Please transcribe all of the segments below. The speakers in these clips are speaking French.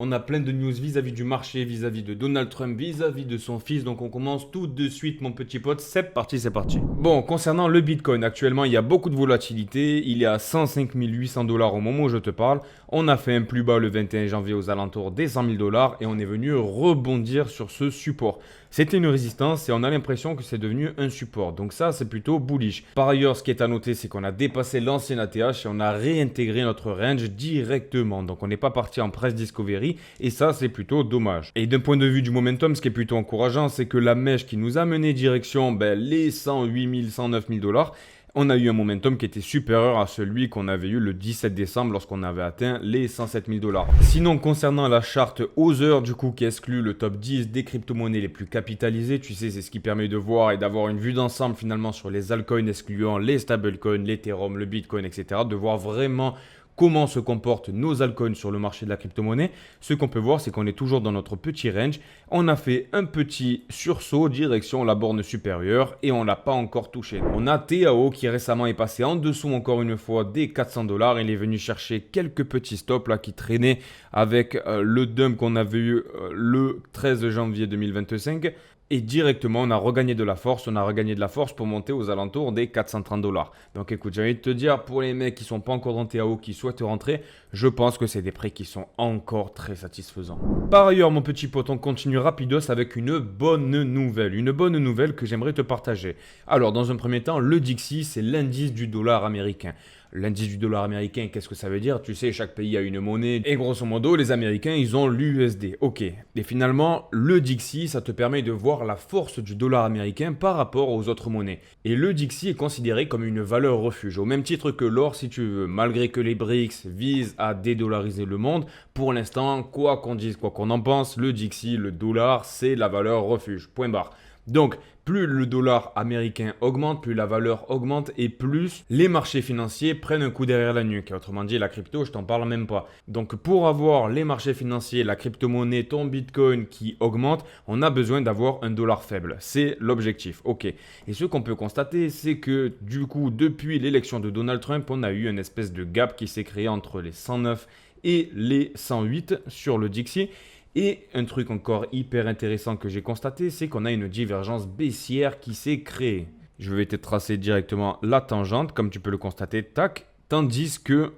On a plein de news vis-à-vis du marché, vis-à-vis de Donald Trump, vis-à-vis de son fils. Donc on commence tout de suite, mon petit pote. C'est parti, c'est parti. Bon, concernant le Bitcoin, actuellement, il y a beaucoup de volatilité. Il est à 105 800 dollars au moment où je te parle. On a fait un plus bas le 21 janvier aux alentours des 100 000 dollars et on est venu rebondir sur ce support. C'était une résistance et on a l'impression que c'est devenu un support. Donc ça, c'est plutôt bullish. Par ailleurs, ce qui est à noter, c'est qu'on a dépassé l'ancien ATH et on a réintégré notre range directement. Donc on n'est pas parti en price discovery et ça, c'est plutôt dommage. Et d'un point de vue du momentum, ce qui est plutôt encourageant, c'est que la mèche qui nous a mené direction les 108 000, 109 000 dollars, on a eu un momentum qui était supérieur à celui qu'on avait eu le 17 décembre lorsqu'on avait atteint les 107 000 dollars. Sinon, concernant la charte Other, du coup, qui exclut le top 10 des crypto-monnaies les plus capitalisées, tu sais, c'est ce qui permet de voir et d'avoir une vue d'ensemble finalement sur les altcoins excluant les stablecoins, l'Ethereum, le Bitcoin, etc. De voir vraiment comment se comportent nos altcoins sur le marché de la crypto-monnaie. Ce qu'on peut voir, c'est qu'on est toujours dans notre petit range. On a fait un petit sursaut direction la borne supérieure et on ne l'a pas encore touché. On a TAO qui récemment est passé en dessous encore une fois des 400 dollars. Il est venu chercher quelques petits stops là qui traînaient avec le dump qu'on avait eu le 13 janvier 2025. Et directement, on a regagné de la force. On a regagné de la force pour monter aux alentours des 430 dollars. Donc écoute, j'ai envie de te dire, pour les mecs qui sont pas encore dans TAO, qui souhaitent rentrer, je pense que c'est des prix qui sont encore très satisfaisants. Par ailleurs, mon petit pote, on continue rapidos avec une bonne nouvelle. Une bonne nouvelle que j'aimerais te partager. Alors, dans un premier temps, le Dixie, c'est l'indice du dollar américain. L'indice du dollar américain, qu'est-ce que ça veut dire? Tu sais, chaque pays a une monnaie. Et grosso modo, les Américains, ils ont l'USD. Ok. Et finalement, le Dixie, ça te permet de voir la force du dollar américain par rapport aux autres monnaies. Et le Dixie est considéré comme une valeur refuge. Au même titre que l'or, si tu veux. Malgré que les BRICS visent à dédollariser le monde, pour l'instant, quoi qu'on dise, quoi qu'on en pense, le Dixie, le dollar, c'est la valeur refuge. Point barre. Donc, plus le dollar américain augmente, plus la valeur augmente et plus les marchés financiers prennent un coup derrière la nuque. Autrement dit, la crypto, je t'en parle même pas. Donc, pour avoir les marchés financiers, la crypto-monnaie, ton bitcoin qui augmente, on a besoin d'avoir un dollar faible. C'est l'objectif. Ok. Et ce qu'on peut constater, c'est que du coup, depuis l'élection de Donald Trump, on a eu une espèce de gap qui s'est créé entre les 109 et les 108 sur le Dixie. Et un truc encore hyper intéressant que j'ai constaté, c'est qu'on a une divergence baissière qui s'est créée. Je vais te tracer directement la tangente, comme tu peux le constater, tac. Tandis que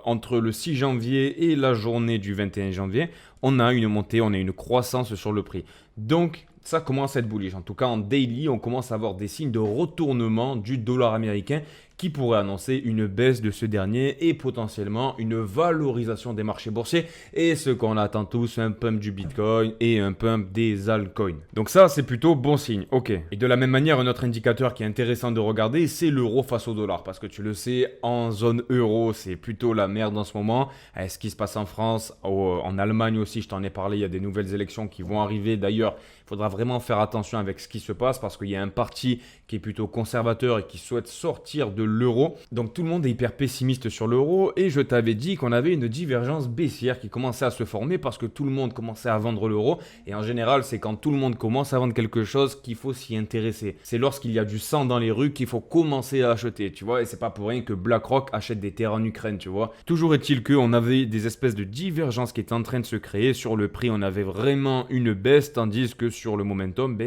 entre le 6 janvier et la journée du 21 janvier, on a une montée, on a une croissance sur le prix. Donc, ça commence à être bullish. En tout cas, en daily, on commence à avoir des signes de retournement du dollar américain qui pourrait annoncer une baisse de ce dernier et potentiellement une valorisation des marchés boursiers. Et ce qu'on attend tous, un pump du Bitcoin et un pump des altcoins. Donc ça, c'est plutôt bon signe. Ok. Et de la même manière, un autre indicateur qui est intéressant de regarder, c'est l'euro face au dollar. Parce que tu le sais, en zone euro, c'est plutôt la merde en ce moment. Ce qui se passe en France, en Allemagne aussi, je t'en ai parlé, il y a des nouvelles élections qui vont arriver. D'ailleurs, il faudra vraiment faire attention avec ce qui se passe parce qu'il y a un parti qui est plutôt conservateur et qui souhaite sortir de l'euro. Donc tout le monde est hyper pessimiste sur l'euro et je t'avais dit qu'on avait une divergence baissière qui commençait à se former parce que tout le monde commençait à vendre l'euro. Et en général, c'est quand tout le monde commence à vendre quelque chose qu'il faut s'y intéresser. C'est lorsqu'il y a du sang dans les rues qu'il faut commencer à acheter, tu vois. Et c'est pas pour rien que BlackRock achète des terres en Ukraine, tu vois. Toujours est-il qu'on avait des espèces de divergences qui étaient en train de se créer. Sur le prix, on avait vraiment une baisse, tandis que sur le momentum,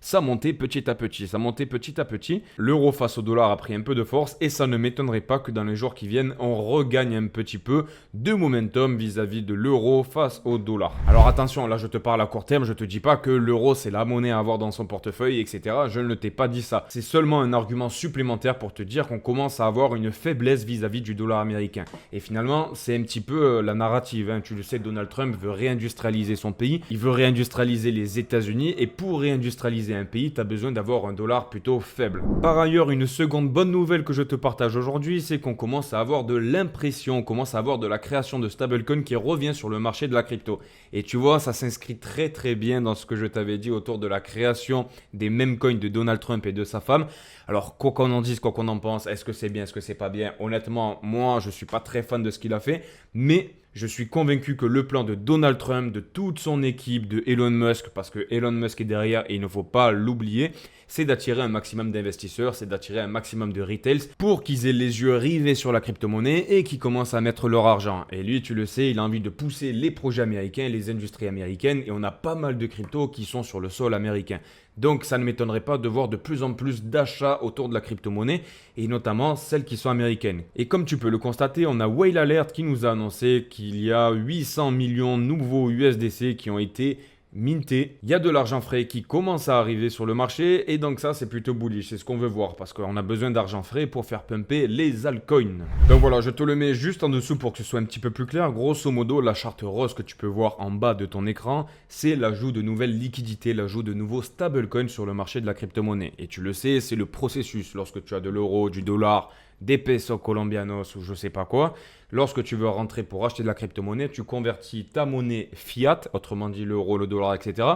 ça montait petit à petit. Ça montait petit à petit. L'euro face au dollar a pris un peu de force et ça ne m'étonnerait pas que dans les jours qui viennent, on regagne un petit peu de momentum vis-à-vis de l'euro face au dollar. Alors attention, là je te parle à court terme, je te dis pas que l'euro c'est la monnaie à avoir dans son portefeuille, etc. Je ne t'ai pas dit ça. C'est seulement un argument supplémentaire pour te dire qu'on commence à avoir une faiblesse vis-à-vis du dollar américain. Et finalement, c'est un petit peu la narrative. Tu le sais, Donald Trump veut réindustrialiser son pays. Il veut réindustrialiser les États-Unis et pour réindustrialiser un pays, tu as besoin d'avoir un dollar plutôt faible. Par ailleurs, une seconde bonne nouvelle que je te partage aujourd'hui, c'est qu'on commence à avoir de l'impression, on commence à avoir de la création de stablecoin qui revient sur le marché de la crypto. Et tu vois, ça s'inscrit très très bien dans ce que je t'avais dit autour de la création des mêmes coins de Donald Trump et de sa femme. Alors, quoi qu'on en dise, quoi qu'on en pense, est-ce que c'est bien, est-ce que c'est pas bien? Honnêtement, moi, je suis pas très fan de ce qu'il a fait, mais Je suis convaincu que le plan de Donald Trump, de toute son équipe, de Elon Musk, parce que Elon Musk est derrière et il ne faut pas l'oublier, c'est d'attirer un maximum d'investisseurs, c'est d'attirer un maximum de retails pour qu'ils aient les yeux rivés sur la crypto-monnaie et qu'ils commencent à mettre leur argent. Et lui, tu le sais, il a envie de pousser les projets américains, les industries américaines, et on a pas mal de cryptos qui sont sur le sol américain. Donc ça ne m'étonnerait pas de voir de plus en plus d'achats autour de la crypto-monnaie, et notamment celles qui sont américaines. Et comme tu peux le constater, on a Whale Alert qui nous a annoncé qu'il y a 800 millions de nouveaux USDC qui ont été minté. Il y a de l'argent frais qui commence à arriver sur le marché et donc ça c'est plutôt bullish, c'est ce qu'on veut voir parce qu'on a besoin d'argent frais pour faire pumper les altcoins. Donc voilà, je te le mets juste en dessous pour que ce soit un petit peu plus clair. Grosso modo, la charte rose que tu peux voir en bas de ton écran, c'est l'ajout de nouvelles liquidités, l'ajout de nouveaux stablecoins sur le marché de la crypto-monnaie. Et tu le sais, c'est le processus lorsque tu as de l'euro, du dollar, des pesos colombianos ou je sais pas quoi. Lorsque tu veux rentrer pour acheter de la crypto-monnaie, tu convertis ta monnaie fiat, autrement dit l'euro, le dollar, etc.,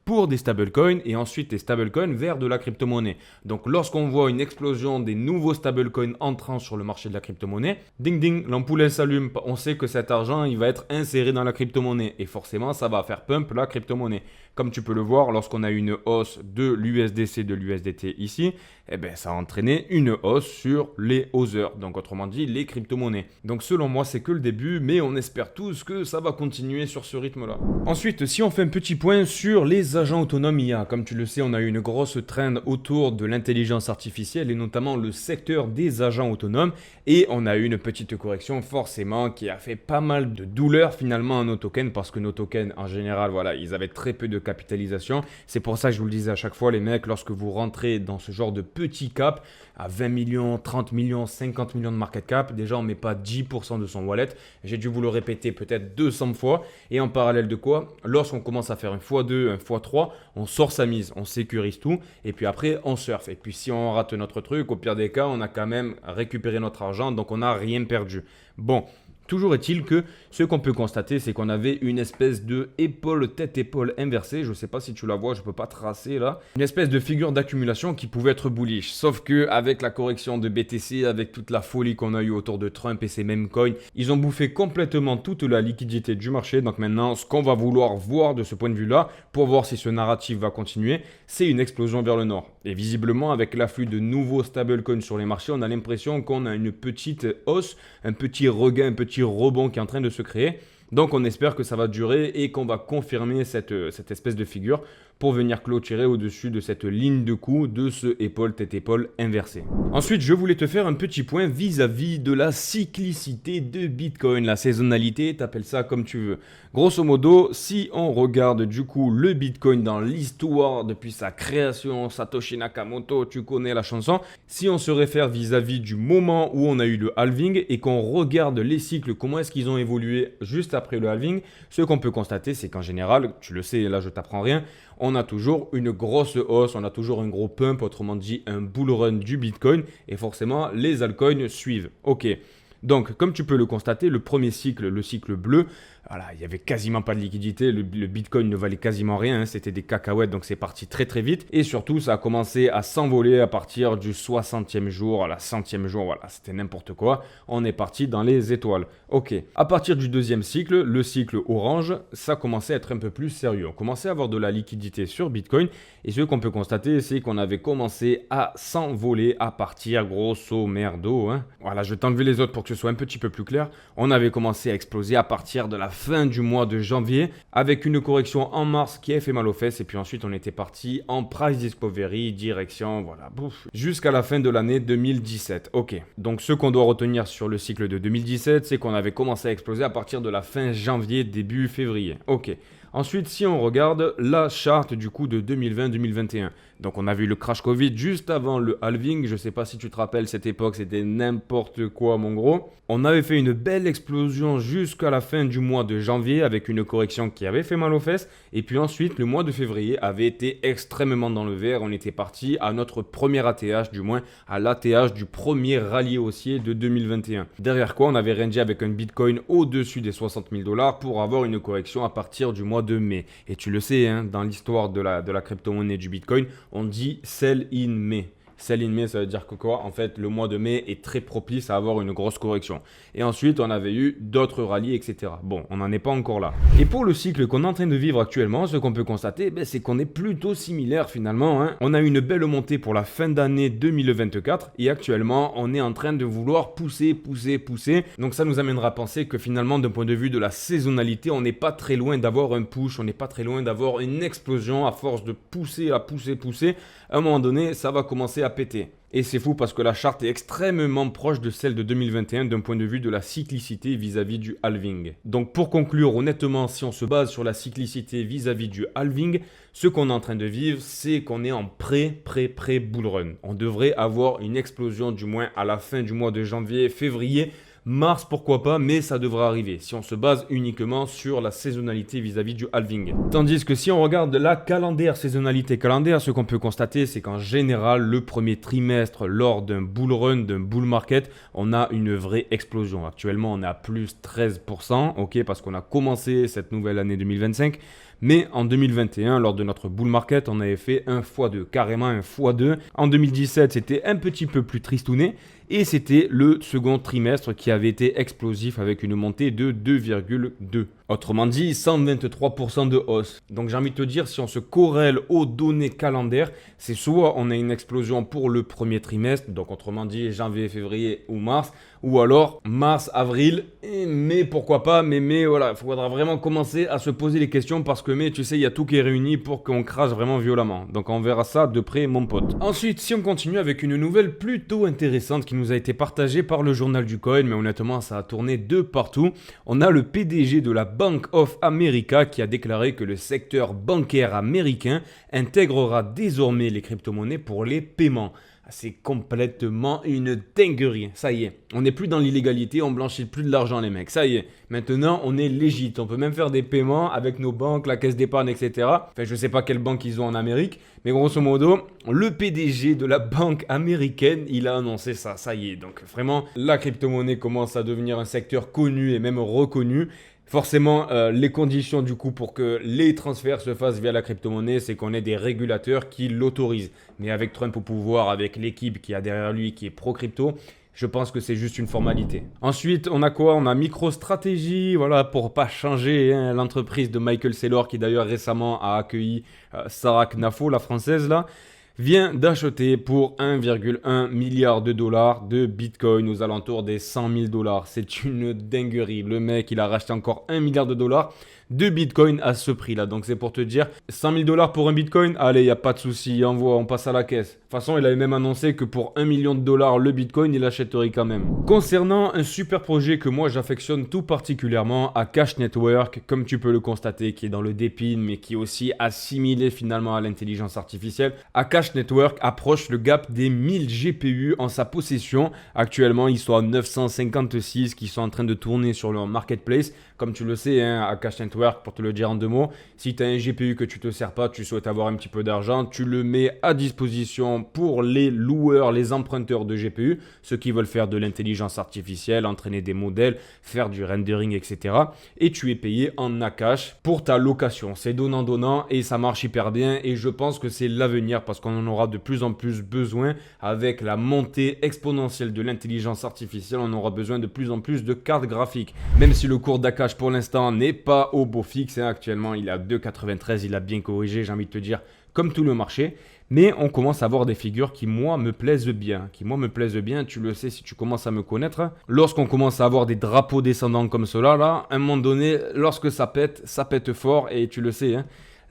pour des stablecoins et ensuite tes stablecoins vers de la crypto-monnaie. Donc lorsqu'on voit une explosion des nouveaux stablecoins entrant sur le marché de la crypto-monnaie, ding ding, l'ampoule elle s'allume. On sait que cet argent il va être inséré dans la crypto-monnaie et forcément ça va faire pump la crypto-monnaie. Comme tu peux le voir, lorsqu'on a une hausse de l'USDC, de l'USDT ici, eh ben, ça a entraîné une hausse sur les Others, donc autrement dit les crypto-monnaies. Donc selon moi, c'est que le début, mais on espère tous que ça va continuer sur ce rythme-là. Ensuite, si on fait un petit point sur les agents autonomes IA, comme tu le sais, on a eu une grosse trend autour de l'intelligence artificielle et notamment le secteur des agents autonomes et on a eu une petite correction forcément qui a fait pas mal de douleur finalement à nos tokens parce que nos tokens en général, voilà, ils avaient très peu de capitalisation. C'est pour ça que je vous le disais à chaque fois, les mecs, lorsque vous rentrez dans ce genre de petit cap à 20 millions, 30 millions, 50 millions de market cap, déjà on ne met pas 10% de son wallet. J'ai dû vous le répéter peut-être 200 fois. Et en parallèle de quoi, lorsqu'on commence à faire un x2, un x3, on sort sa mise, on sécurise tout et puis après on surfe. Et puis si on rate notre truc, au pire des cas, on a quand même récupéré notre argent, donc on n'a rien perdu. Bon. Toujours est-il que ce qu'on peut constater, c'est qu'on avait une espèce de tête-épaule inversée. Je ne sais pas si tu la vois, je ne peux pas tracer là. Une espèce de figure d'accumulation qui pouvait être bullish. Sauf qu'avec la correction de BTC, avec toute la folie qu'on a eu autour de Trump et ses mêmes coins, ils ont bouffé complètement toute la liquidité du marché. Donc maintenant, ce qu'on va vouloir voir de ce point de vue-là, pour voir si ce narratif va continuer, c'est une explosion vers le nord. Et visiblement, avec l'afflux de nouveaux stablecoins sur les marchés, on a l'impression qu'on a une petite hausse, un petit regain, un petit rebond qui est en train de se créer. Donc on espère que ça va durer et qu'on va confirmer cette espèce de figure pour venir clôturer au-dessus de cette ligne de coup de ce épaule-tête-épaule inversé. Ensuite, je voulais te faire un petit point vis-à-vis de la cyclicité de Bitcoin, la saisonnalité, t'appelles ça comme tu veux. Grosso modo, si on regarde du coup le Bitcoin dans l'histoire depuis sa création, Satoshi Nakamoto, tu connais la chanson, si on se réfère vis-à-vis du moment où on a eu le halving et qu'on regarde les cycles, comment est-ce qu'ils ont évolué juste après le halving, ce qu'on peut constater, c'est qu'en général, tu le sais, là je t'apprends rien, on a toujours une grosse hausse, on a toujours un gros pump, autrement dit un bull run du Bitcoin et forcément les altcoins suivent. Ok, donc comme tu peux le constater, le premier cycle, le cycle bleu, voilà, il n'y avait quasiment pas de liquidité, le Bitcoin ne valait quasiment rien, hein, c'était des cacahuètes, donc c'est parti très très vite. Et surtout, ça a commencé à s'envoler à partir du 60e jour, à la 100e jour, voilà, c'était n'importe quoi. On est parti dans les étoiles. Ok, à partir du deuxième cycle, le cycle orange, ça commençait à être un peu plus sérieux. On commençait à avoir de la liquidité sur Bitcoin. Et ce qu'on peut constater, c'est qu'on avait commencé à s'envoler à partir grosso merdo. Hein. Voilà, je vais t'enlever les autres pour que ce soit un petit peu plus clair. On avait commencé à exploser à partir de la fin du mois de janvier avec une correction en mars qui a fait mal aux fesses et puis ensuite on était parti en price discovery direction voilà jusqu'à la fin de l'année 2017. Ok, donc ce qu'on doit retenir sur le cycle de 2017, c'est qu'on avait commencé à exploser à partir de la fin janvier début février. Ok. Ensuite, si on regarde la charte du coup de 2020-2021, donc on a vu le crash Covid juste avant le halving, je ne sais pas si tu te rappelles cette époque, c'était n'importe quoi mon gros. On avait fait une belle explosion jusqu'à la fin du mois de janvier avec une correction qui avait fait mal aux fesses et puis ensuite le mois de février avait été extrêmement dans le vert, on était parti à notre premier ATH, du moins à l'ATH du premier rallye haussier de 2021. Derrière quoi on avait rangé avec un Bitcoin au-dessus des 60 000 $ pour avoir une correction à partir du mois de mai. Et tu le sais, hein, dans l'histoire de la crypto-monnaie du Bitcoin, on dit sell in May. Sell in May, ça veut dire que quoi? En fait, le mois de mai est très propice à avoir une grosse correction. Et ensuite, on avait eu d'autres rallyes, etc. Bon, on n'en est pas encore là. Et pour le cycle qu'on est en train de vivre actuellement, ce qu'on peut constater, c'est qu'on est plutôt similaire finalement. On a eu une belle montée pour la fin d'année 2024 et actuellement, on est en train de vouloir pousser. Donc ça nous amènera à penser que finalement, d'un point de vue de la saisonnalité, on n'est pas très loin d'avoir un push, on n'est pas très loin d'avoir une explosion à force de pousser. À un moment donné, ça va commencer à péter. Et c'est fou parce que la charte est extrêmement proche de celle de 2021 d'un point de vue de la cyclicité vis-à-vis du halving. Donc pour conclure, honnêtement, si on se base sur la cyclicité vis-à-vis du halving, ce qu'on est en train de vivre, c'est qu'on est en pré-bull run. On devrait avoir une explosion du moins à la fin du mois de janvier, février, mars, pourquoi pas, mais ça devrait arriver si on se base uniquement sur la saisonnalité vis-à-vis du halving. Tandis que si on regarde la saisonnalité calendaire, ce qu'on peut constater, c'est qu'en général, le premier trimestre, lors d'un bull run, d'un bull market, on a une vraie explosion. Actuellement, on est à plus 13%, ok, parce qu'on a commencé cette nouvelle année 2025. Mais en 2021, lors de notre bull market, on avait fait un x2, carrément un x2. En 2017, c'était un petit peu plus tristouné. Et c'était le second trimestre qui avait été explosif avec une montée de 2,2. Autrement dit, 123% de hausse. Donc j'ai envie de te dire, si on se corrèle aux données calendaires, c'est soit on a une explosion pour le premier trimestre, donc autrement dit janvier, février ou mars, ou alors mars, avril, et mai, pourquoi pas, mais voilà, il faudra vraiment commencer à se poser les questions parce que mai, tu sais, il y a tout qui est réuni pour qu'on crache vraiment violemment. Donc on verra ça de près, mon pote. Ensuite, si on continue avec une nouvelle plutôt intéressante qui nous a été partagée par le journal du coin, mais honnêtement, ça a tourné de partout. On a le PDG de la Bank of America qui a déclaré que le secteur bancaire américain intégrera désormais les crypto-monnaies pour les paiements. C'est complètement une dinguerie. Ça y est, on n'est plus dans l'illégalité, on blanchit plus de l'argent les mecs. Ça y est, maintenant on est légit. On peut même faire des paiements avec nos banques, la caisse d'épargne, etc. Enfin, je sais pas quelle banque ils ont en Amérique, mais grosso modo, le PDG de la banque américaine, il a annoncé ça. Ça y est, donc vraiment, la crypto-monnaie commence à devenir un secteur connu et même reconnu. Forcément, les conditions du coup pour que les transferts se fassent via la crypto-monnaie, c'est qu'on ait des régulateurs qui l'autorisent. Mais avec Trump au pouvoir, avec l'équipe qui a derrière lui qui est pro-crypto, je pense que c'est juste une formalité. Ensuite, on a quoi? On a MicroStrategy, voilà, pour pas changer l'entreprise de Michael Saylor qui d'ailleurs récemment a accueilli Sarah Knafo, la française là, vient d'acheter pour 1,1 milliard de dollars de Bitcoin aux alentours des 100 000 dollars. C'est une dinguerie. Le mec, il a racheté encore 1 milliard de dollars de Bitcoin à ce prix-là. Donc c'est pour te dire, 100 000 dollars pour un Bitcoin, allez, il n'y a pas de souci, envoie, on passe à la caisse. De toute façon, il avait même annoncé que pour 1 million de dollars le Bitcoin, il achèterait quand même. Concernant un super projet que moi j'affectionne tout particulièrement, Akash Network, comme tu peux le constater, qui est dans le dépine, mais qui est aussi assimilé finalement à l'intelligence artificielle, Akash Network approche le gap des 1000 GPU en sa possession. Actuellement, ils sont à 956 qui sont en train de tourner sur leur marketplace. Comme tu le sais, Akash Network, pour te le dire en deux mots, si tu as un GPU que tu ne te sers pas, tu souhaites avoir un petit peu d'argent, tu le mets à disposition pour les loueurs, les emprunteurs de GPU, ceux qui veulent faire de l'intelligence artificielle, entraîner des modèles, faire du rendering, etc. Et tu es payé en Akash pour ta location. C'est donnant-donnant et ça marche hyper bien et je pense que c'est l'avenir parce qu'on en aura de plus en plus besoin avec la montée exponentielle de l'intelligence artificielle. On aura besoin de plus en plus de cartes graphiques. Même si le cours d'Akash pour l'instant n'est pas au beau fixe, actuellement il est à 2,93, il a bien corrigé, j'ai envie de te dire, comme tout le marché. Mais on commence à avoir des figures qui, moi, me plaisent bien. Tu le sais si tu commences à me connaître. Lorsqu'on commence à avoir des drapeaux descendants comme cela, là, à un moment donné, lorsque ça pète fort et tu le sais,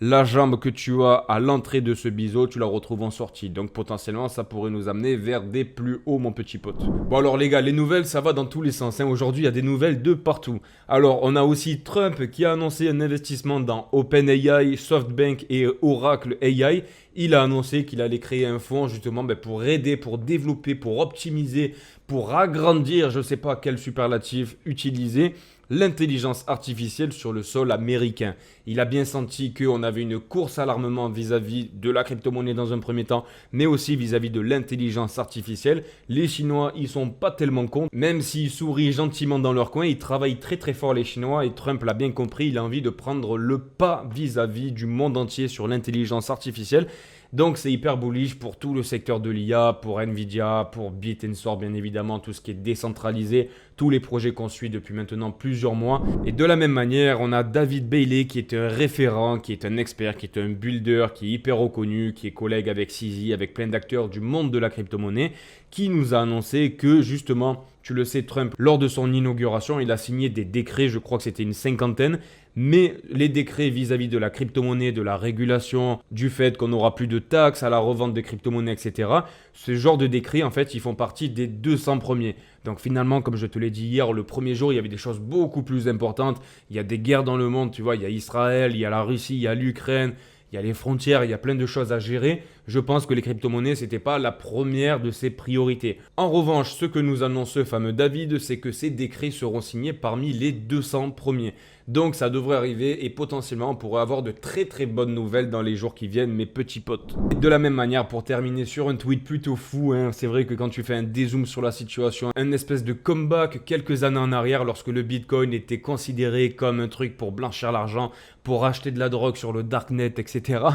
la jambe que tu as à l'entrée de ce biseau, tu la retrouves en sortie. Donc potentiellement, ça pourrait nous amener vers des plus hauts, mon petit pote. Bon alors les gars, les nouvelles, ça va dans tous les sens. Aujourd'hui, il y a des nouvelles de partout. Alors, on a aussi Trump qui a annoncé un investissement dans OpenAI, SoftBank et Oracle AI. Il a annoncé qu'il allait créer un fonds justement pour aider, pour développer, pour optimiser, pour agrandir, je ne sais pas quel superlatif utiliser, l'intelligence artificielle sur le sol américain. Il a bien senti qu'on avait une course à l'armement vis-à-vis de la crypto-monnaie dans un premier temps, mais aussi vis-à-vis de l'intelligence artificielle. Les Chinois, ils sont pas tellement cons, même s'ils sourient gentiment dans leur coin, ils travaillent très très fort les Chinois et Trump l'a bien compris, il a envie de prendre le pas vis-à-vis du monde entier sur l'intelligence artificielle. Donc c'est hyper bullish pour tout le secteur de l'IA, pour Nvidia, pour BitSensor bien évidemment, tout ce qui est décentralisé, tous les projets qu'on suit depuis maintenant plusieurs mois. Et de la même manière, on a David Bailey qui est un référent, qui est un expert, qui est un builder, qui est hyper reconnu, qui est collègue avec CZ, avec plein d'acteurs du monde de la crypto-monnaie, qui nous a annoncé que justement, tu le sais, Trump, lors de son inauguration, il a signé des décrets, je crois que c'était une cinquantaine, mais les décrets vis-à-vis de la crypto-monnaie, de la régulation, du fait qu'on n'aura plus de taxes à la revente des crypto-monnaies, etc. Ce genre de décrets, en fait, ils font partie des 200 premiers. Donc finalement, comme je te l'ai dit hier, le premier jour, il y avait des choses beaucoup plus importantes. Il y a des guerres dans le monde, tu vois, il y a Israël, il y a la Russie, il y a l'Ukraine. Il y a les frontières, il y a plein de choses à gérer. Je pense que les crypto-monnaies, ce n'était pas la première de ses priorités. En revanche, ce que nous annonce ce fameux David, c'est que ces décrets seront signés parmi les 200 premiers. Donc ça devrait arriver et potentiellement on pourrait avoir de très très bonnes nouvelles dans les jours qui viennent, mes petits potes. Et de la même manière, pour terminer sur un tweet plutôt fou, c'est vrai que quand tu fais un dézoom sur la situation, un espèce de comeback quelques années en arrière lorsque le Bitcoin était considéré comme un truc pour blanchir l'argent, pour acheter de la drogue sur le darknet, etc.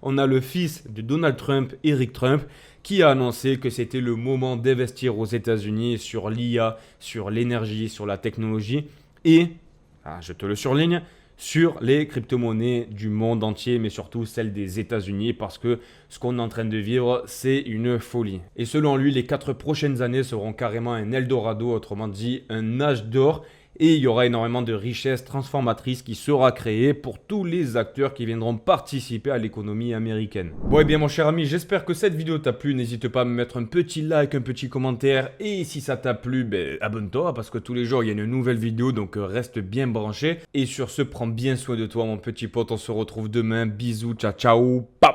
On a le fils de Donald Trump, Eric Trump, qui a annoncé que c'était le moment d'investir aux États-Unis sur l'IA, sur l'énergie, sur la technologie et, je te le surligne, sur les crypto-monnaies du monde entier, mais surtout celles des États-Unis, parce que ce qu'on est en train de vivre, c'est une folie. Et selon lui, les 4 prochaines années seront carrément un Eldorado, autrement dit un âge d'or. Et il y aura énormément de richesses transformatrices qui sera créée pour tous les acteurs qui viendront participer à l'économie américaine. Bon et bien mon cher ami, j'espère que cette vidéo t'a plu. N'hésite pas à me mettre un petit like, un petit commentaire. Et si ça t'a plu, abonne-toi parce que tous les jours il y a une nouvelle vidéo. Donc reste bien branché. Et sur ce, prends bien soin de toi mon petit pote. On se retrouve demain. Bisous, ciao ciao.